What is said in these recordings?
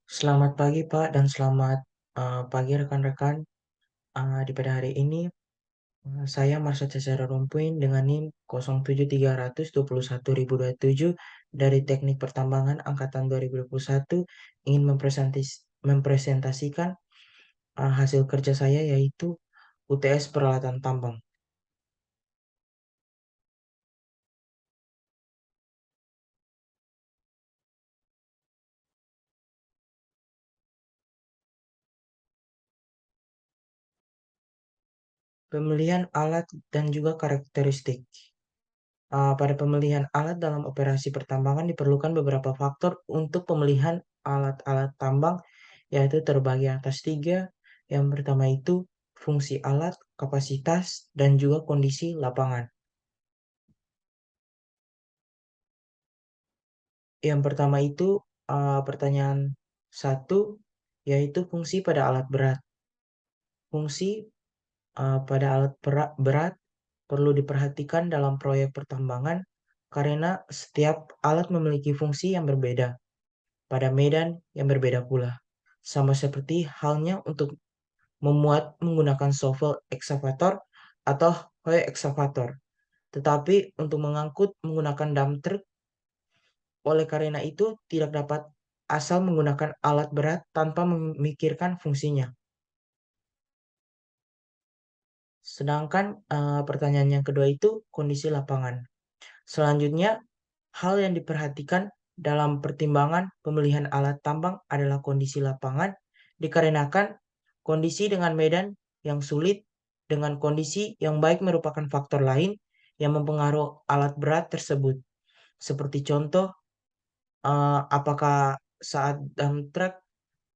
Selamat pagi Pak dan selamat pagi rekan-rekan. Di pada hari ini saya Marsha Cesare Rompuin dengan NIM 07321-2027 dari Teknik Pertambangan Angkatan 2021 ingin mempresentasikan hasil kerja saya yaitu UTS Peralatan Tambang. Pemilihan alat dan juga karakteristik. Pada pemilihan alat dalam operasi pertambangan diperlukan beberapa faktor untuk pemilihan alat-alat tambang, yaitu terbagi atas tiga. Yang pertama itu fungsi alat, kapasitas, dan juga kondisi lapangan. Yang pertama itu pertanyaan satu, yaitu fungsi pada alat berat. Fungsi pada alat berat perlu diperhatikan dalam proyek pertambangan karena setiap alat memiliki fungsi yang berbeda pada medan yang berbeda pula. Sama seperti halnya untuk memuat menggunakan shovel excavator atau hoe excavator. Tetapi untuk mengangkut menggunakan dump truck, oleh karena itu tidak dapat asal menggunakan alat berat tanpa memikirkan fungsinya. Sedangkan pertanyaan yang kedua itu kondisi lapangan. Selanjutnya, hal yang diperhatikan dalam pertimbangan pemilihan alat tambang adalah kondisi lapangan, dikarenakan kondisi dengan medan yang sulit dengan kondisi yang baik merupakan faktor lain yang mempengaruhi alat berat tersebut. Seperti contoh, apakah saat dump truck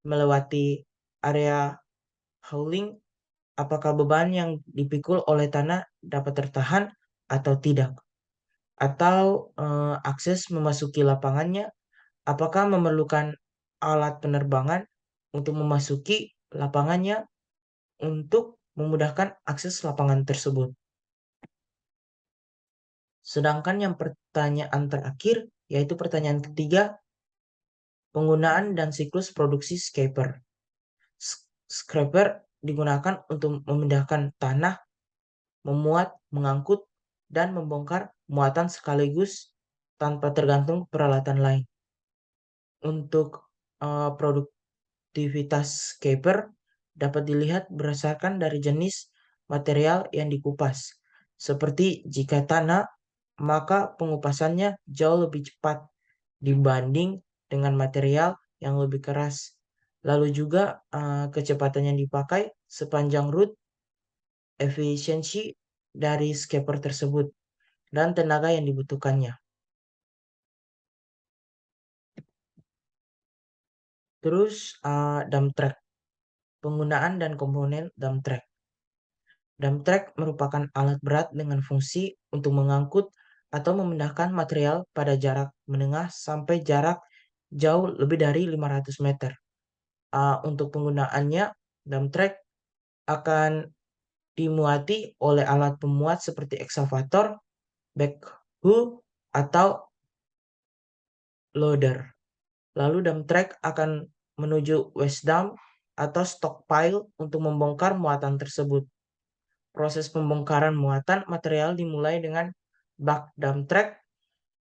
melewati area hauling, apakah beban yang dipikul oleh tanah dapat tertahan atau tidak? Atau akses memasuki lapangannya, apakah memerlukan alat penerbangan untuk memasuki lapangannya untuk memudahkan akses lapangan tersebut. Sedangkan yang pertanyaan terakhir, yaitu pertanyaan ketiga, penggunaan dan siklus produksi scraper. Scraper digunakan untuk memindahkan tanah, memuat, mengangkut, dan membongkar muatan sekaligus tanpa tergantung peralatan lain. Untuk produktivitas scraper dapat dilihat berdasarkan dari jenis material yang dikupas. Seperti jika tanah, maka pengupasannya jauh lebih cepat dibanding dengan material yang lebih keras. Lalu juga kecepatan yang dipakai sepanjang route, efisiensi dari scraper tersebut, dan tenaga yang dibutuhkannya. Terus dump truck, penggunaan dan komponen dump truck. Dump truck merupakan alat berat dengan fungsi untuk mengangkut atau memindahkan material pada jarak menengah sampai jarak jauh lebih dari 500 meter. Untuk penggunaannya, dump truck akan dimuati oleh alat pemuat seperti excavator, backhoe, atau loader. Lalu dump truck akan menuju waste dump atau stockpile untuk membongkar muatan tersebut. Proses pembongkaran muatan material dimulai dengan bak dump truck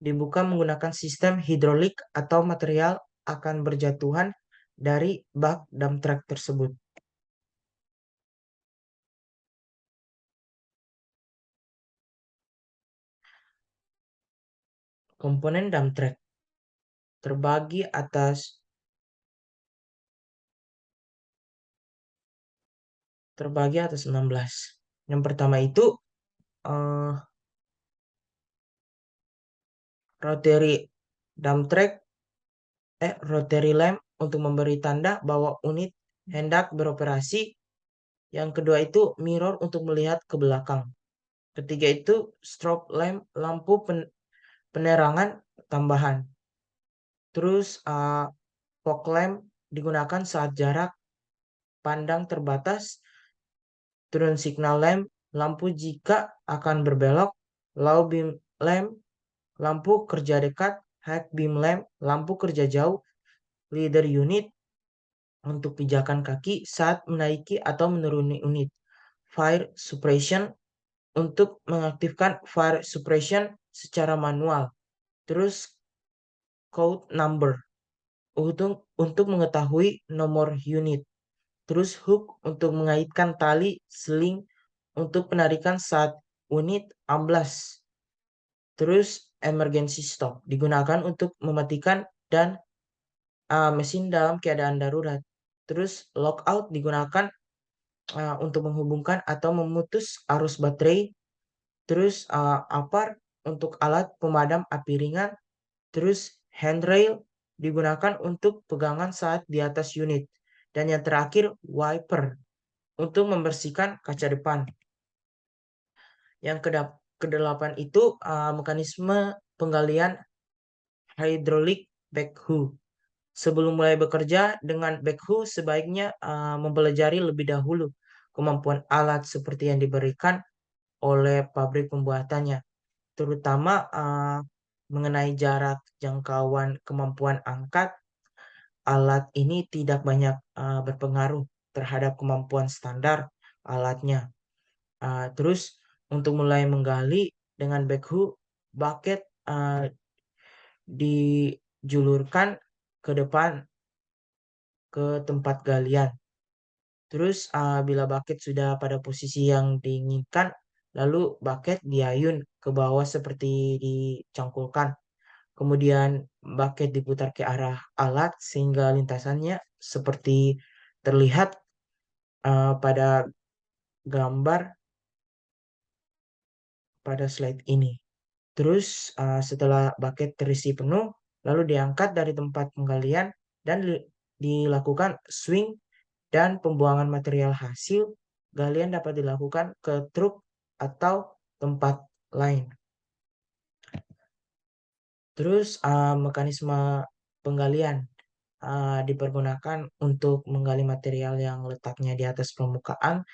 dibuka menggunakan sistem hidrolik atau material akan berjatuhan dari bak dump truck tersebut. Komponen dump truck terbagi atas 16. Yang pertama itu eh, rotary dump truck rotary lamp untuk memberi tanda bahwa unit hendak beroperasi. Yang kedua itu mirror untuk melihat ke belakang. Ketiga itu strobe lamp, lampu penerangan tambahan. Terus fog lamp digunakan saat jarak pandang terbatas. Turn signal lamp, lampu jika akan berbelok. Low beam lamp, lampu kerja dekat. High beam lamp, lampu kerja jauh. Leader unit, untuk pijakan kaki saat menaiki atau menuruni unit. Fire suppression untuk mengaktifkan fire suppression secara manual. Terus code number untuk mengetahui nomor unit. Terus hook untuk mengaitkan tali seling untuk penarikan saat unit amblas. Terus emergency stop digunakan untuk mematikan dan mesin dalam keadaan darurat. Terus lockout digunakan untuk menghubungkan atau memutus arus baterai. Terus APAR untuk alat pemadam api ringan. Terus handrail digunakan untuk pegangan saat di atas unit. Dan yang terakhir wiper untuk membersihkan kaca depan. Yang kedelapan itu mekanisme penggalian hidrolik backhoe. Sebelum mulai bekerja dengan backhoe, sebaiknya mempelajari lebih dahulu kemampuan alat seperti yang diberikan oleh pabrik pembuatannya, terutama mengenai jarak, jangkauan, kemampuan angkat. Alat ini tidak banyak berpengaruh terhadap kemampuan standar alatnya. Terus untuk mulai menggali dengan backhoe, bucket dijulurkan ke depan ke tempat galian. Terus bila bucket sudah pada posisi yang diinginkan, lalu bucket diayun ke bawah seperti dicangkulkan. Kemudian bucket diputar ke arah alat sehingga lintasannya seperti terlihat pada gambar pada slide ini. Terus setelah bucket terisi penuh, lalu diangkat dari tempat penggalian dan dilakukan swing dan pembuangan material hasil galian dapat dilakukan ke truk atau tempat lain. Terus mekanisme penggalian dipergunakan untuk menggali material yang letaknya di atas permukaan.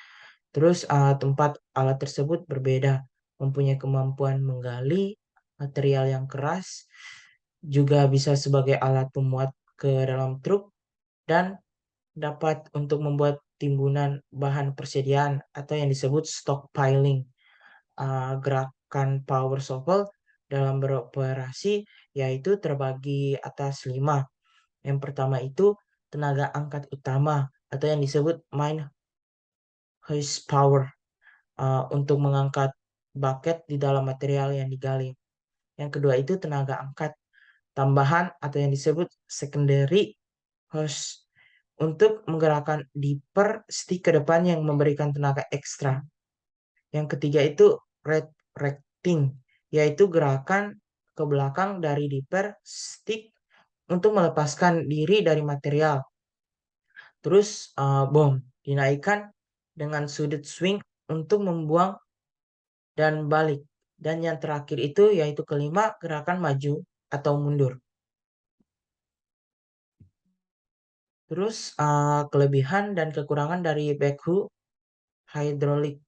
Terus tempat alat tersebut berbeda, mempunyai kemampuan menggali material yang keras, juga bisa sebagai alat pemuat ke dalam truk, dan dapat untuk membuat timbunan bahan persediaan atau yang disebut stockpiling. Gerakan power shovel dalam beroperasi yaitu terbagi atas 5. Yang pertama itu tenaga angkat utama atau yang disebut main horsepower untuk mengangkat bucket di dalam material yang digali. Yang kedua itu tenaga angkat tambahan atau yang disebut secondary horse untuk menggerakkan dipper stick ke depan yang memberikan tenaga ekstra. Yang ketiga itu retracting, yaitu gerakan ke belakang dari dipper stick untuk melepaskan diri dari material. Terus bom dinaikkan dengan sudut swing untuk membuang dan balik. Dan yang terakhir itu yaitu kelima gerakan maju atau mundur. Terus kelebihan dan kekurangan dari backhoe hidrolik.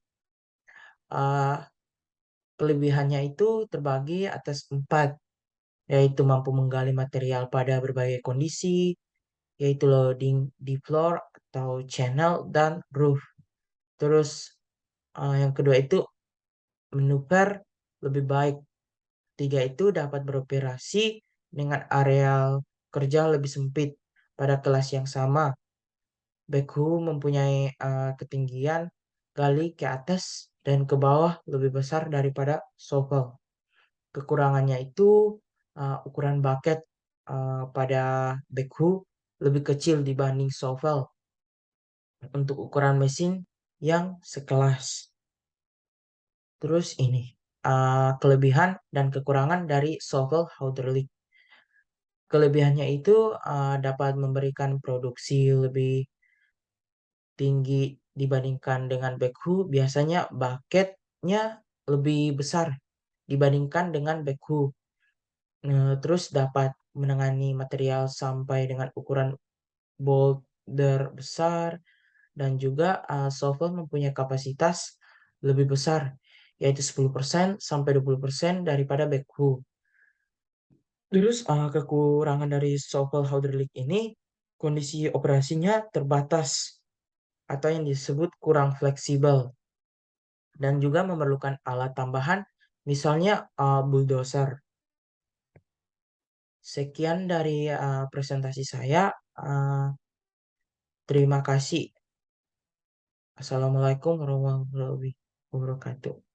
Kelebihannya itu terbagi atas 4, yaitu mampu menggali material pada berbagai kondisi, yaitu loading di floor atau channel dan roof. Terus yang kedua itu manuver lebih baik. Tiga itu dapat beroperasi dengan areal kerja lebih sempit pada kelas yang sama. Backhoe mempunyai ketinggian gali ke atas dan ke bawah lebih besar daripada shovel. Kekurangannya itu ukuran bucket pada backhoe lebih kecil dibanding shovel untuk ukuran mesin yang sekelas. Terus ini kelebihan dan kekurangan dari shovel hydraulic. Kelebihannya itu dapat memberikan produksi lebih tinggi dibandingkan dengan backhoe. Biasanya bucketnya lebih besar dibandingkan dengan backhoe. Terus dapat menangani material sampai dengan ukuran boulder besar dan juga shovel mempunyai kapasitas lebih besar yaitu 10% sampai 20% daripada backhoe. Terus kekurangan dari shovel hydraulic ini kondisi operasinya terbatas atau yang disebut kurang fleksibel dan juga memerlukan alat tambahan, misalnya bulldozer. Sekian dari presentasi saya. Uh, Terima kasih. Assalamualaikum warahmatullahi wabarakatuh.